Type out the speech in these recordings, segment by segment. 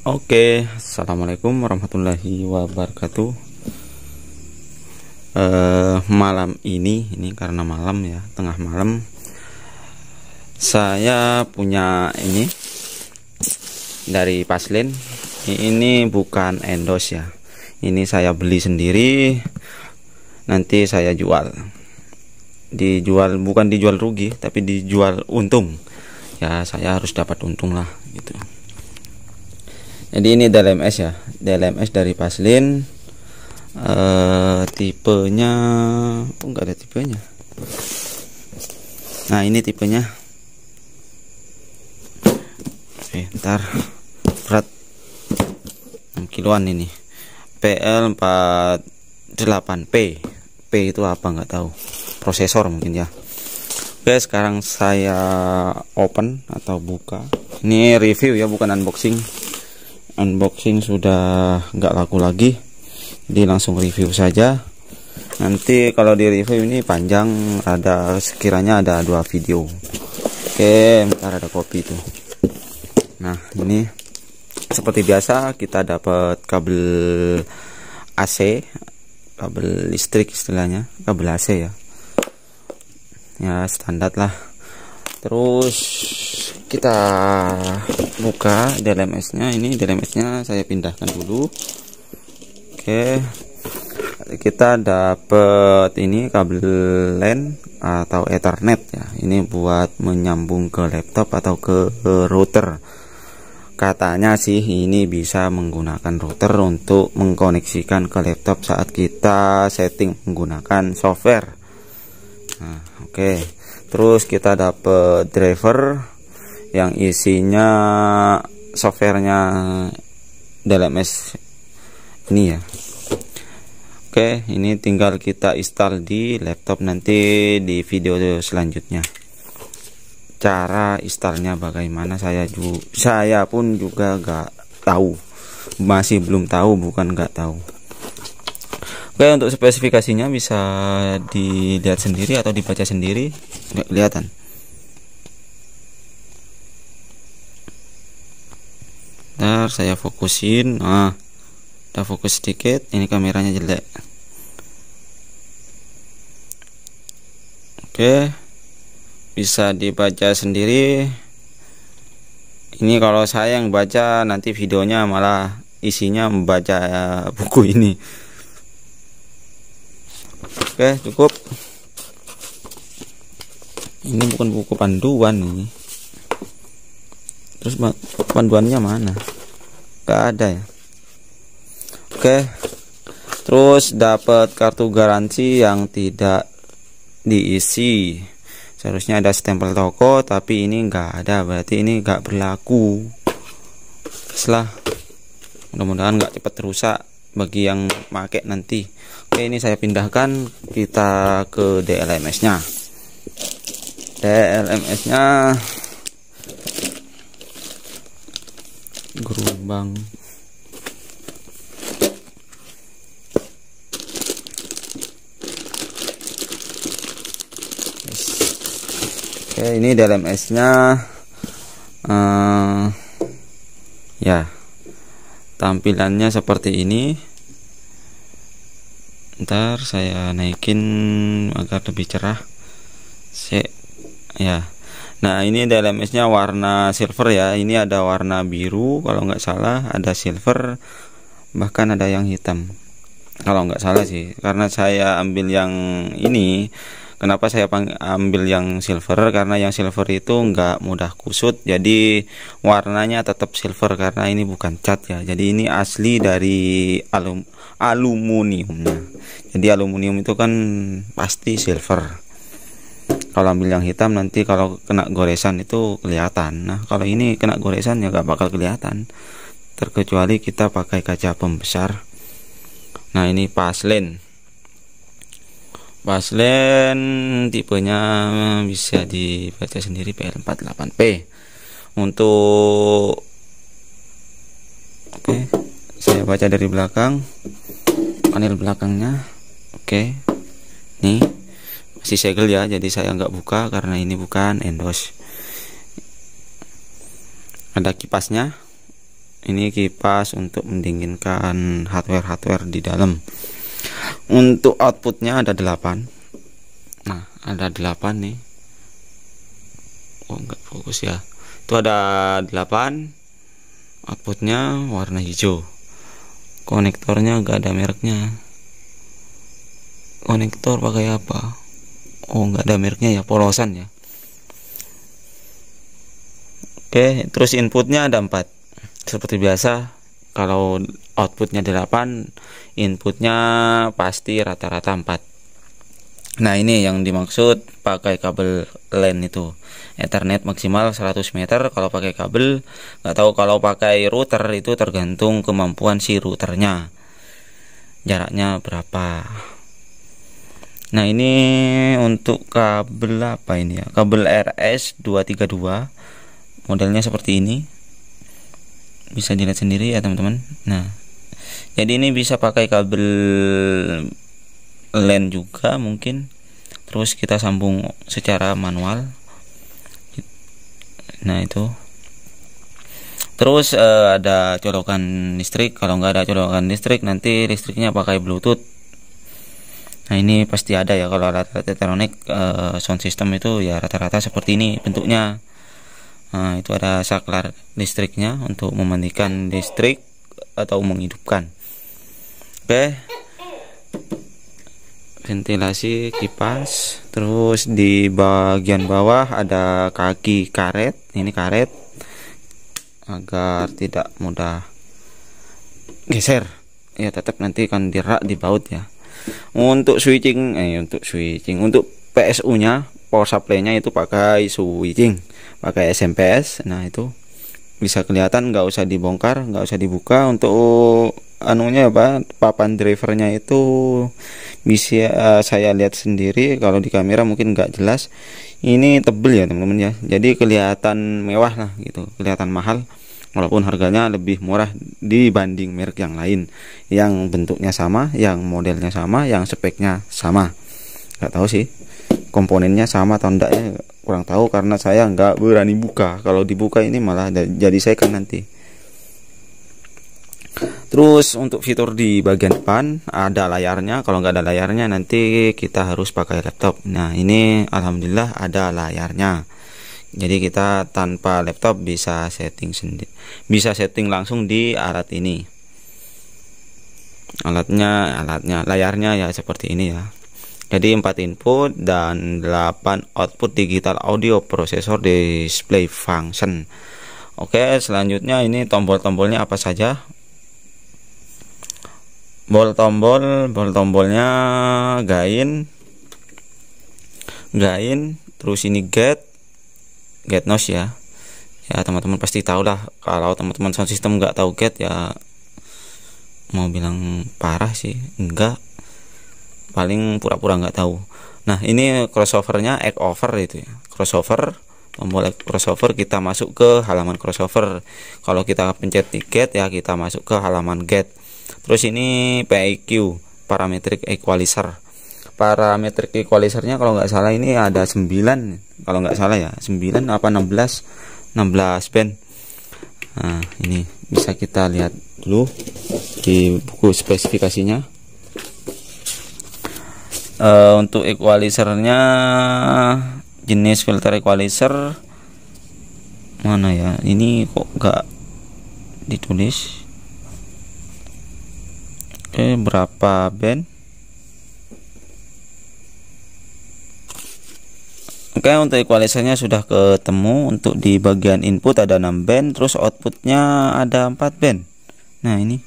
Oke, assalamualaikum warahmatullahi wabarakatuh. Malam ini karena malam ya, tengah malam, saya punya ini dari Paslin. Ini bukan endorse ya, ini saya beli sendiri, nanti saya jual. Dijual, bukan dijual rugi, tapi dijual untung. Ya, saya harus dapat untung lah gitu. Jadi ini DLMS ya, DLMS dari Paslin. Tipenya, enggak ada tipenya. Nah, ini tipenya. Oke, ntar berat 6 kiloan ini. PL48P. P itu apa nggak tahu. Prosesor mungkin ya. Oke, sekarang saya open atau buka. Ini review ya, bukan unboxing. Unboxing sudah nggak laku lagi, jadi langsung review saja. Nanti kalau di review ini panjang, sekiranya ada 2 video. Oke, bentar, ada kopi tuh. Nah, ini seperti biasa kita dapat kabel AC, kabel listrik istilahnya, kabel AC ya. Ya, standar lah. Terus kita buka DLMS-nya. Ini DLMS-nya saya pindahkan dulu. Oke, kita dapat ini kabel LAN atau Ethernet ya. Ini buat menyambung ke laptop atau ke router. Katanya sih ini bisa menggunakan router untuk mengkoneksikan ke laptop saat kita setting menggunakan software. Nah, oke. Terus kita dapat driver yang isinya softwarenya DLMS ini ya. Oke, ini tinggal kita install di laptop, nanti di video selanjutnya cara installnya bagaimana. Saya pun juga nggak tahu, masih belum tahu, bukan nggak tahu. Oke, untuk spesifikasinya bisa dilihat sendiri atau dibaca sendiri. Nggak kelihatan. Ntar saya fokusin. Nah, udah fokus sedikit. Ini kameranya jelek. Oke, bisa dibaca sendiri. Ini kalau saya yang baca, nanti videonya malah isinya membaca buku ini. Oke, cukup. Ini bukan buku panduan ini. Terus panduannya mana? Gak ada ya. Oke. Terus dapat kartu garansi yang tidak diisi. Seharusnya ada stempel toko, tapi ini nggak ada, berarti ini nggak berlaku. Setelah, mudah-mudahan nggak cepat rusak bagi yang pakai nanti. Oke, ini saya pindahkan, kita ke DLMS-nya. DLMS-nya gerombang. Oke, ini DLMS-nya ya, tampilannya seperti ini. Ntar saya naikin agar lebih cerah. Ya. Nah, ini DLMS-nya warna silver ya. Ini ada warna biru kalau nggak salah, ada silver, bahkan ada yang hitam kalau nggak salah sih. Karena saya ambil yang ini. Kenapa saya ambil yang silver? Karena yang silver itu nggak mudah kusut, jadi warnanya tetap silver karena ini bukan cat ya. Jadi ini asli dari aluminiumnya. Jadi aluminium itu kan pasti silver. Kalau ambil yang hitam nanti kalau kena goresan itu kelihatan. Nah, kalau ini kena goresan ya nggak bakal kelihatan, terkecuali kita pakai kaca pembesar. Nah, ini Paslin. Paslin tipenya bisa dibaca sendiri, PL48P. Untuk oke, saya baca dari belakang, panel belakangnya. Oke, nih masih segel ya, jadi saya nggak buka karena ini bukan endorse. Ada kipasnya Ini kipas untuk mendinginkan hardware di dalam. Untuk outputnya ada 8. Nah, ada 8 nih. Oh, enggak fokus ya. Itu ada 8. Outputnya warna hijau. Konektornya enggak ada mereknya. Konektor pakai apa? Oh, enggak ada mereknya ya, polosan ya. Oke, terus inputnya ada 4. Seperti biasa, kalau outputnya 8, inputnya pasti rata-rata 4. Nah, ini yang dimaksud pakai kabel LAN itu. Ethernet maksimal 100 meter kalau pakai kabel. Nggak tahu kalau pakai router, itu tergantung kemampuan si routernya, jaraknya berapa. Nah, ini untuk kabel apa ini ya? Kabel RS232. Modelnya seperti ini. Bisa dilihat sendiri ya teman-teman. Nah, jadi ini bisa pakai kabel LAN juga mungkin. Terus kita sambung secara manual. Nah, itu. Terus ada colokan listrik. Kalau nggak ada colokan listrik, nanti listriknya pakai Bluetooth. Nah, ini pasti ada ya kalau rata-rata Tetronic sound system itu ya rata-rata seperti ini bentuknya. Nah, itu ada saklar listriknya untuk mematikan listrik atau menghidupkan. Oke. Ventilasi kipas. Terus di bagian bawah ada kaki karet. Ini karet agar tidak mudah geser. Ya, tetap nanti akan dirak di baut ya. Untuk switching, untuk PSU-nya, power supply-nya itu pakai switching, pakai SMPS. Nah, itu bisa kelihatan, nggak usah dibongkar, nggak usah dibuka. Untuk anunya apa, papan drivernya itu bisa saya lihat sendiri. Kalau di kamera mungkin nggak jelas. Ini tebel ya teman-teman ya, jadi kelihatan mewah lah gitu, kelihatan mahal. Walaupun harganya lebih murah dibanding merek yang lain, yang bentuknya sama, yang modelnya sama, yang speknya sama. Nggak tahu sih komponennya sama atau enggak ya, kurang tahu karena saya nggak berani buka. Kalau dibuka ini malah jadi second nanti. Terus untuk fitur di bagian depan ada layarnya. Kalau nggak ada layarnya nanti kita harus pakai laptop. Nah, ini alhamdulillah ada layarnya. Jadi kita tanpa laptop bisa setting sendiri, bisa setting langsung di alat ini. Alatnya layarnya ya seperti ini ya. Jadi 4 input dan 8 output digital audio prosesor display function. Oke, selanjutnya ini tombol-tombolnya apa saja? Tombolnya gain, terus ini gate notch ya. Ya, teman-teman pasti tahu lah. Kalau teman-teman sound system nggak tahu gate ya, mau bilang parah sih enggak, paling pura-pura nggak tahu. Nah, ini crossovernya egg over itu ya, crossover. Tombol crossover kita masuk ke halaman crossover. Kalau kita pencet gate ya kita masuk ke halaman gate. Terus ini PIQ, parametric equalizer. Parametric equalizernya kalau nggak salah ini ada 9, kalau nggak salah ya 9 apa 16 band. Nah, ini bisa kita lihat dulu di buku spesifikasinya. Untuk equalizernya jenis filter equalizer mana ya, ini kok nggak ditulis. Berapa band? Oke, untuk equalizernya sudah ketemu. Untuk di bagian input ada 6 band, terus outputnya ada 4 band. Nah, ini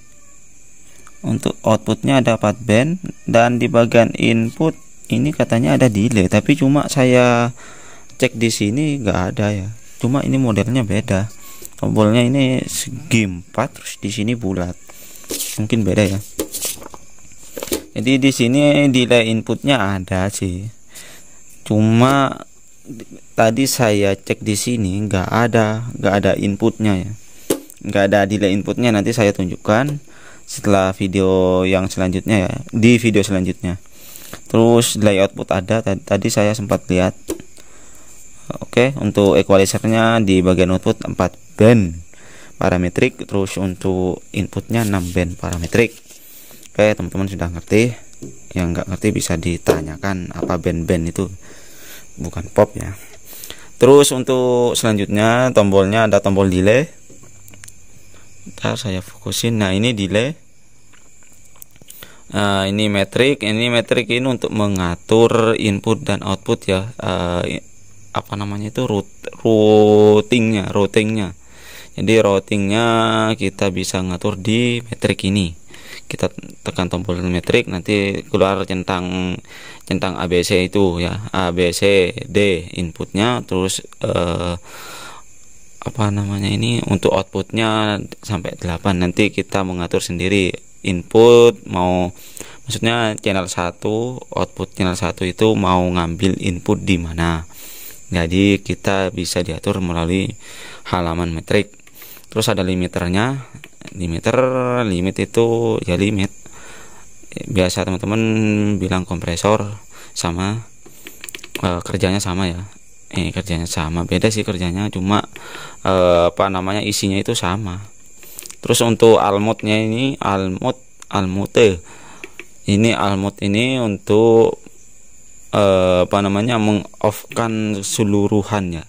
untuk outputnya ada 4 band, dan di bagian input ini katanya ada delay, tapi cuma saya cek di sini nggak ada ya. Cuma ini modelnya beda. Tombolnya ini segi 4, terus di sini bulat. Mungkin beda ya. Jadi di sini delay inputnya ada sih. Cuma tadi saya cek di sini nggak ada inputnya ya. Nggak ada delay inputnya, nanti saya tunjukkan setelah video yang selanjutnya ya, di video selanjutnya. Terus delay output ada, tadi saya sempat lihat. Oke, untuk equalizernya di bagian output 4 band. parametrik, terus untuk inputnya 6 band parametrik. Oke, teman-teman sudah ngerti. Yang nggak ngerti bisa ditanyakan apa band-band itu, bukan pop ya. Terus untuk selanjutnya tombolnya ada tombol delay. Ntar saya fokusin. Nah, ini delay. Ini metrik. Ini metrik ini untuk mengatur input dan output ya. Apa namanya itu, routingnya. Jadi routingnya kita bisa ngatur di metrik ini. Kita tekan tombol metrik, nanti keluar centang ABC itu ya, ABC D inputnya, terus apa namanya ini untuk outputnya sampai 8. Nanti kita mengatur sendiri input mau, maksudnya channel 1, output channel 1 itu mau ngambil input di mana. Jadi kita bisa diatur melalui halaman metrik. Terus ada limiternya. Limit itu ya limit. Biasa teman-teman bilang kompresor, sama kerjanya sama ya. Kerjanya sama, beda sih kerjanya, cuma apa namanya isinya itu sama. Terus untuk almutnya ini almute. Ini almut ini untuk apa namanya meng-off-kan seluruhannya.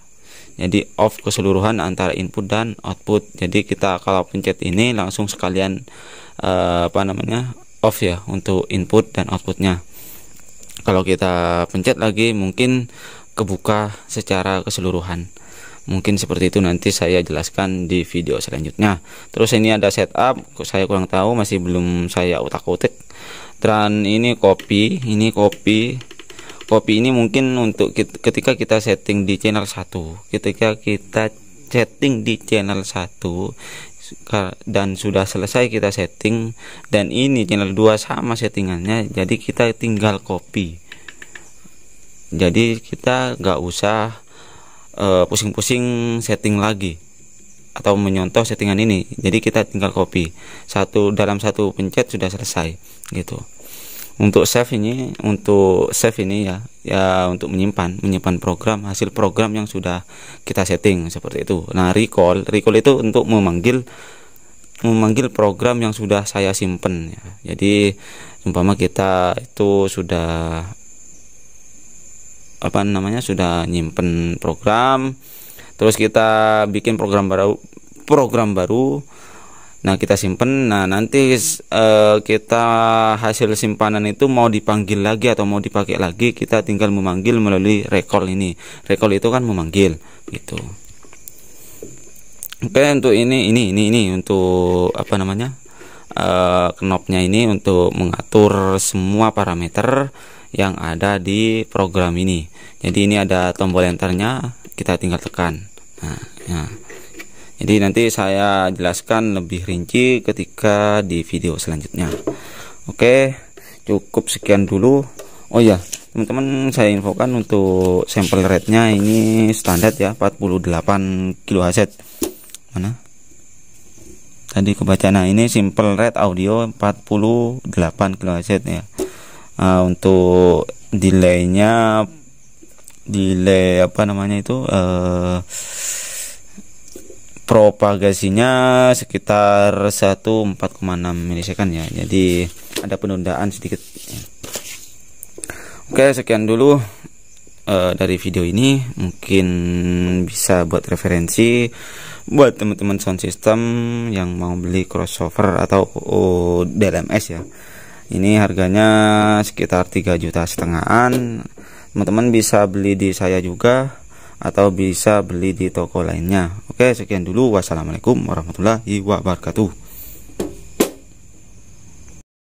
Jadi off keseluruhan antara input dan output. Jadi kita kalau pencet ini langsung sekalian apa namanya off ya untuk input dan outputnya. Kalau kita pencet lagi mungkin kebuka secara keseluruhan. Mungkin seperti itu, nanti saya jelaskan di video selanjutnya. Terus ini ada setup, saya kurang tahu, masih belum saya utak-utik. Dan ini copy, Copy ini mungkin untuk ketika kita setting di channel 1. Ketika kita setting di channel 1 dan sudah selesai kita setting, dan ini channel 2 sama settingannya, jadi kita tinggal copy. Jadi kita nggak usah pusing-pusing setting lagi atau menyontoh settingan ini. Jadi kita tinggal copy. Dalam satu pencet sudah selesai gitu. Untuk save ini ya untuk menyimpan program, hasil program yang sudah kita setting seperti itu. Nah, recall itu untuk memanggil program yang sudah saya simpen ya. Jadi umpama kita itu sudah apa namanya sudah nyimpen program, terus kita bikin program baru. Nah, kita simpen. Nah, nanti kita hasil simpanan itu mau dipanggil lagi atau mau dipakai lagi, kita tinggal memanggil melalui recall ini. Recall itu kan memanggil gitu. Oke, untuk ini untuk apa namanya knobnya ini untuk mengatur semua parameter yang ada di program ini. Jadi ini ada tombol enternya, kita tinggal tekan. Nah, ya. Jadi nanti saya jelaskan lebih rinci ketika di video selanjutnya. Oke, cukup sekian dulu. Oh ya, teman-teman, saya infokan untuk sampel rate-nya ini standar ya, 48 kHz. Mana? Tadi kebaca. Nah, ini simple rate audio 48 kHz ya. Untuk delay apa namanya itu propagasinya sekitar 1/4,6 milisekund ya. Jadi ada penundaan sedikit. Oke, sekian dulu dari video ini. Mungkin bisa buat referensi buat teman-teman sound system yang mau beli crossover atau DLMS ya. Ini harganya sekitar 3,5 jutaan. Teman-teman bisa beli di saya juga atau bisa beli di toko lainnya. Oke, sekian dulu. Wassalamualaikum warahmatullahi wabarakatuh.